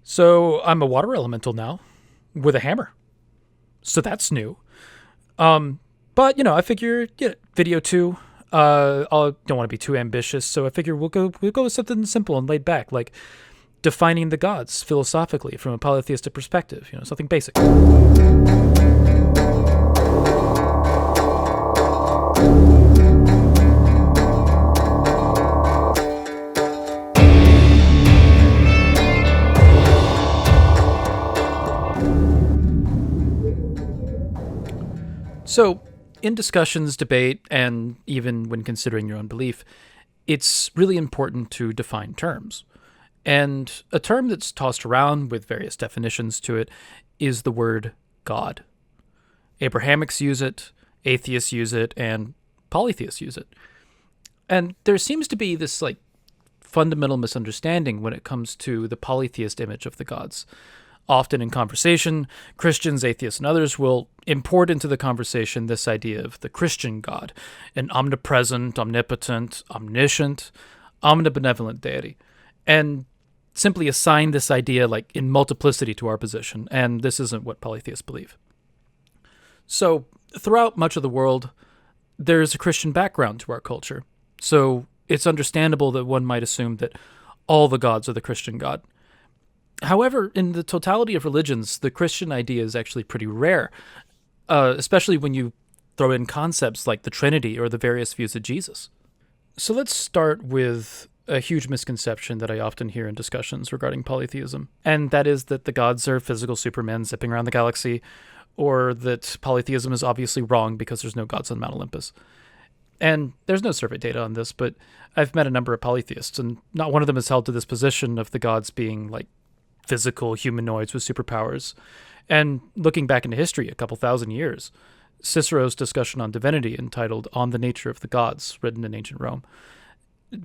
So I'm a water elemental now with a hammer. So that's new. But I figure video 2. I don't want to be too ambitious, so I figure we'll go with something simple and laid back, like defining the gods philosophically from a polytheistic perspective. Something basic. So, in discussions, debate, and even when considering your own belief, it's really important to define terms. And a term that's tossed around with various definitions to it is the word God. Abrahamics use it, atheists use it, and polytheists use it. And there seems to be this fundamental misunderstanding when it comes to the polytheist image of the gods. Often in conversation, Christians, atheists, and others will import into the conversation this idea of the Christian God, an omnipresent, omnipotent, omniscient, omnibenevolent deity, and simply assign this idea in multiplicity to our position, and this isn't what polytheists believe. So, throughout much of the world, there's a Christian background to our culture, so it's understandable that one might assume that all the gods are the Christian God. However, in the totality of religions, the Christian idea is actually pretty rare, especially when you throw in concepts like the Trinity or the various views of Jesus. So let's start with a huge misconception that I often hear in discussions regarding polytheism, and that is that the gods are physical supermen zipping around the galaxy, or that polytheism is obviously wrong because there's no gods on Mount Olympus. And there's no survey data on this, but I've met a number of polytheists, and not one of them is held to this position of the gods being physical humanoids with superpowers. And looking back into history a couple thousand years, Cicero's discussion on divinity, entitled On the Nature of the Gods, written in ancient Rome,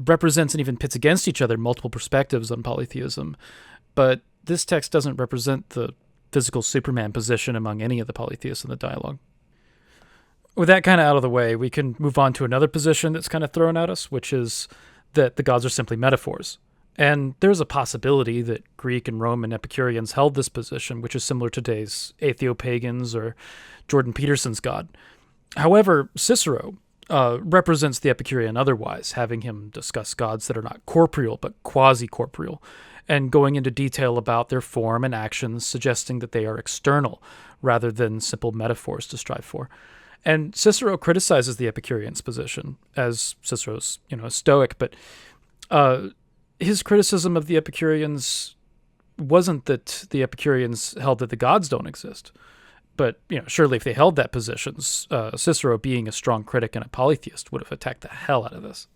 represents and even pits against each other multiple perspectives on polytheism. But this text doesn't represent the physical Superman position among any of the polytheists in the dialogue. With that kind of out of the way, we can move on to another position that's kind of thrown at us, which is that the gods are simply metaphors. And there's a possibility that Greek and Roman Epicureans held this position, which is similar to today's atheopagans or Jordan Peterson's God. However, Cicero represents the Epicurean otherwise, having him discuss gods that are not corporeal but quasi-corporeal, and going into detail about their form and actions, suggesting that they are external rather than simple metaphors to strive for. And Cicero criticizes the Epicureans' position, as Cicero's a Stoic, but his criticism of the Epicureans wasn't that the Epicureans held that the gods don't exist. But, surely if they held that position, Cicero, being a strong critic and a polytheist, would have attacked the hell out of this.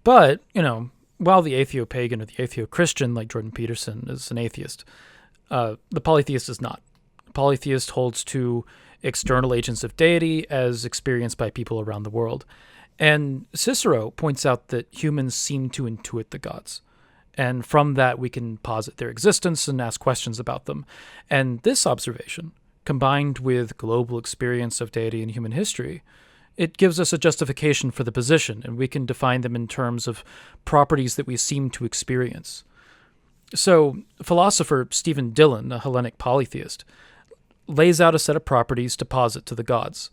But, while the atheopagan or the atheo-Christian, like Jordan Peterson, is an atheist, the polytheist is not. The polytheist holds to external agents of deity as experienced by people around the world. And Cicero points out that humans seem to intuit the gods. And from that, we can posit their existence and ask questions about them. And this observation, combined with global experience of deity in human history, it gives us a justification for the position, and we can define them in terms of properties that we seem to experience. So, philosopher Stephen Dillon, a Hellenic polytheist, lays out a set of properties to posit to the gods.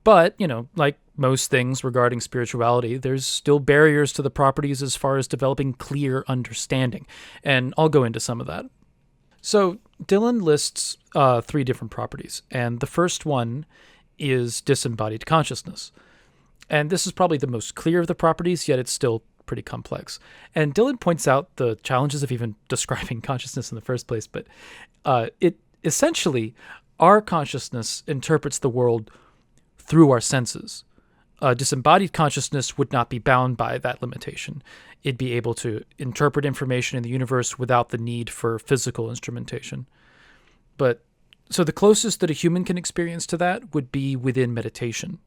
But, like most things regarding spirituality, there's still barriers to the properties as far as developing clear understanding, and I'll go into some of that. So, Dillon lists 3 different properties, and the first one is disembodied consciousness. And this is probably the most clear of the properties, yet it's still pretty complex. And Dillon points out the challenges of even describing consciousness in the first place, but it essentially, our consciousness interprets the world through our senses. Disembodied consciousness would not be bound by that limitation. It'd be able to interpret information in the universe without the need for physical instrumentation. So the closest that a human can experience to that would be within meditation,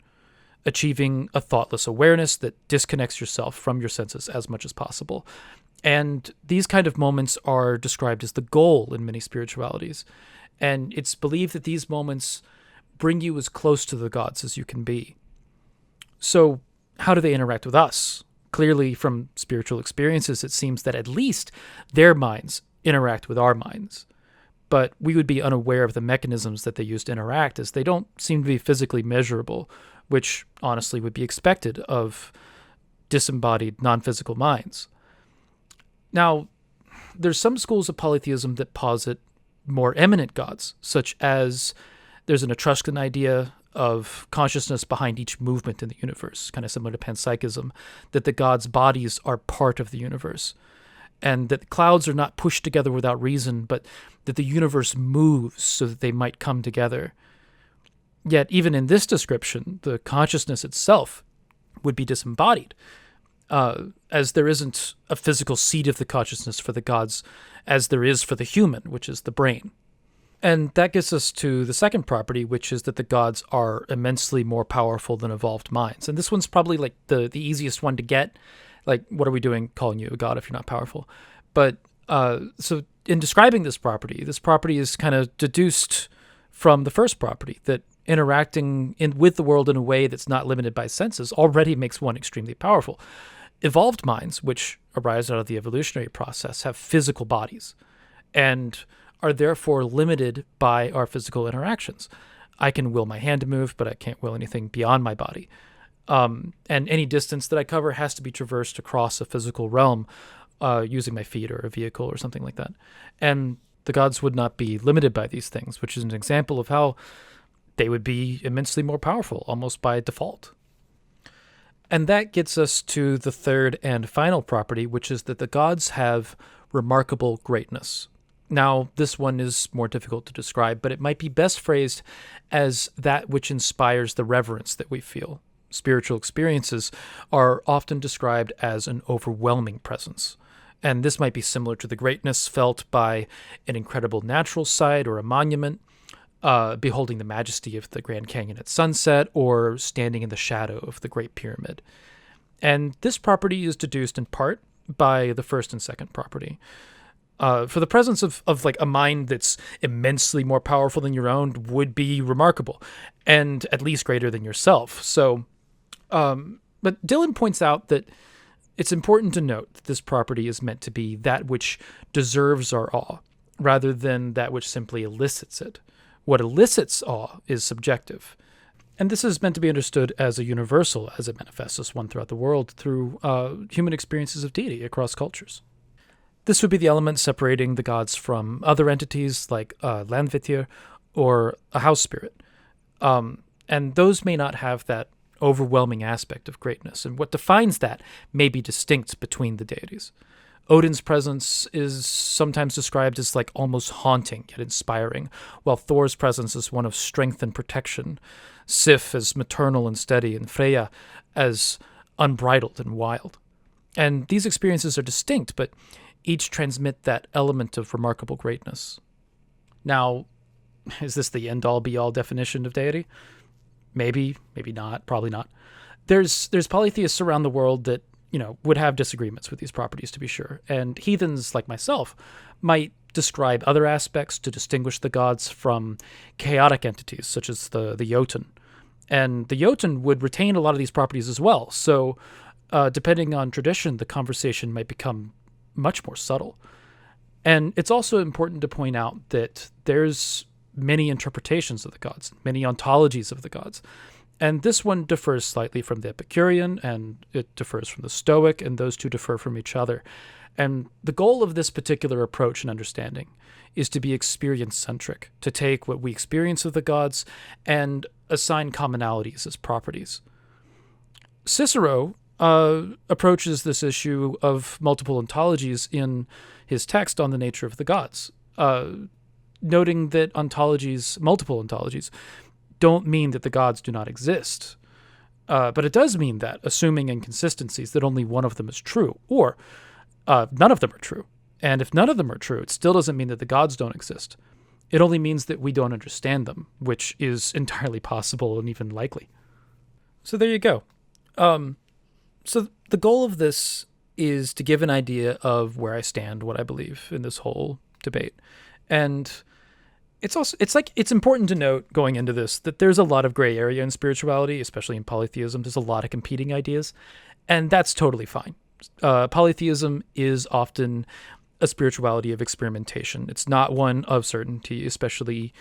achieving a thoughtless awareness that disconnects yourself from your senses as much as possible. And these kind of moments are described as the goal in many spiritualities. And it's believed that these moments bring you as close to the gods as you can be. So how do they interact with us? Clearly, from spiritual experiences, it seems that at least their minds interact with our minds. But we would be unaware of the mechanisms that they use to interact, as they don't seem to be physically measurable, which honestly would be expected of disembodied, non-physical minds. Now, there's some schools of polytheism that posit more eminent gods, such as there's an Etruscan idea of consciousness behind each movement in the universe, kind of similar to panpsychism, that the gods' bodies are part of the universe, and that clouds are not pushed together without reason, but that the universe moves so that they might come together. Yet, even in this description, the consciousness itself would be disembodied, as there isn't a physical seat of the consciousness for the gods as there is for the human, which is the brain. And that gets us to the second property, which is that the gods are immensely more powerful than evolved minds. And this one's probably like the easiest one to get. Like, what are we doing calling you a god if you're not powerful? But so in describing this property is kind of deduced from the first property, that interacting with the world in a way that's not limited by senses already makes one extremely powerful. Evolved minds, which arise out of the evolutionary process, have physical bodies and are therefore limited by our physical interactions. I can will my hand to move, but I can't will anything beyond my body. And any distance that I cover has to be traversed across a physical realm using my feet or a vehicle or something like that. And the gods would not be limited by these things, which is an example of how they would be immensely more powerful, almost by default. And that gets us to the third and final property, which is that the gods have remarkable greatness. Now, this one is more difficult to describe, but it might be best phrased as that which inspires the reverence that we feel. Spiritual experiences are often described as an overwhelming presence. And this might be similar to the greatness felt by an incredible natural sight or a monument, beholding the majesty of the Grand Canyon at sunset, or standing in the shadow of the Great Pyramid. And this property is deduced in part by the first and second property. For the presence of like a mind that's immensely more powerful than your own would be remarkable, and at least greater than yourself. So, but Dylan points out that it's important to note that this property is meant to be that which deserves our awe, rather than that which simply elicits it. What elicits awe is subjective. And this is meant to be understood as a universal, as it manifests as one throughout the world through human experiences of deity across cultures. This would be the element separating the gods from other entities like Landvittir or a house spirit. And those may not have that overwhelming aspect of greatness, and what defines that may be distinct between the deities. Odin's presence is sometimes described as like almost haunting yet inspiring, while Thor's presence is one of strength and protection, Sif as maternal and steady, and Freya as unbridled and wild. And these experiences are distinct, but each transmit that element of remarkable greatness. Now, is this the end-all be-all definition of deity? Maybe, maybe not, probably not. There's polytheists around the world that, would have disagreements with these properties, to be sure. And heathens like myself might describe other aspects to distinguish the gods from chaotic entities, such as the Jotun. And the Jotun would retain a lot of these properties as well. So, depending on tradition, the conversation might become much more subtle. And it's also important to point out that there's many interpretations of the gods, many ontologies of the gods. And this one differs slightly from the Epicurean, and it differs from the Stoic, and those two differ from each other. And the goal of this particular approach and understanding is to be experience-centric, to take what we experience of the gods and assign commonalities as properties. Cicero approaches this issue of multiple ontologies in his text on the nature of the gods, noting that multiple ontologies, don't mean that the gods do not exist. But it does mean that, assuming inconsistencies, that only one of them is true, or none of them are true. And if none of them are true, it still doesn't mean that the gods don't exist. It only means that we don't understand them, which is entirely possible and even likely. So there you go. So the goal of this is to give an idea of where I stand, what I believe in this whole debate. And it's important to note going into this that there's a lot of gray area in spirituality, especially in polytheism. There's a lot of competing ideas, and that's totally fine. Polytheism is often a spirituality of experimentation. It's not one of certainty, especially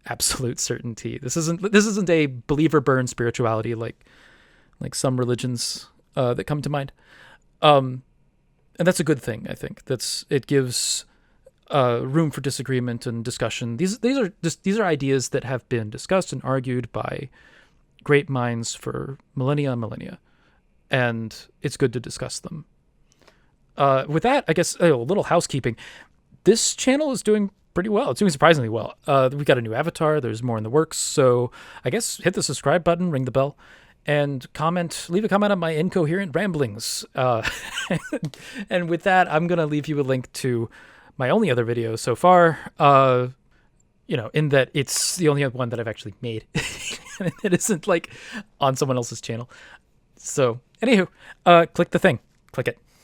absolute certainty. This isn't a believer burn spirituality like some religions that come to mind. And that's a good thing, I think. It gives room for disagreement and discussion. These are ideas that have been discussed and argued by great minds for millennia and millennia, and it's good to discuss them. With that, I guess a little housekeeping. This channel is doing pretty well. It's doing surprisingly well. We got a new avatar. There's more in the works. So I guess hit the subscribe button, ring the bell, and leave a comment on my incoherent ramblings. And with that, I'm going to leave you a link to my only other video so far, in that it's the only one that I've actually made. It isn't like on someone else's channel. So, anywho, click the thing. Click it.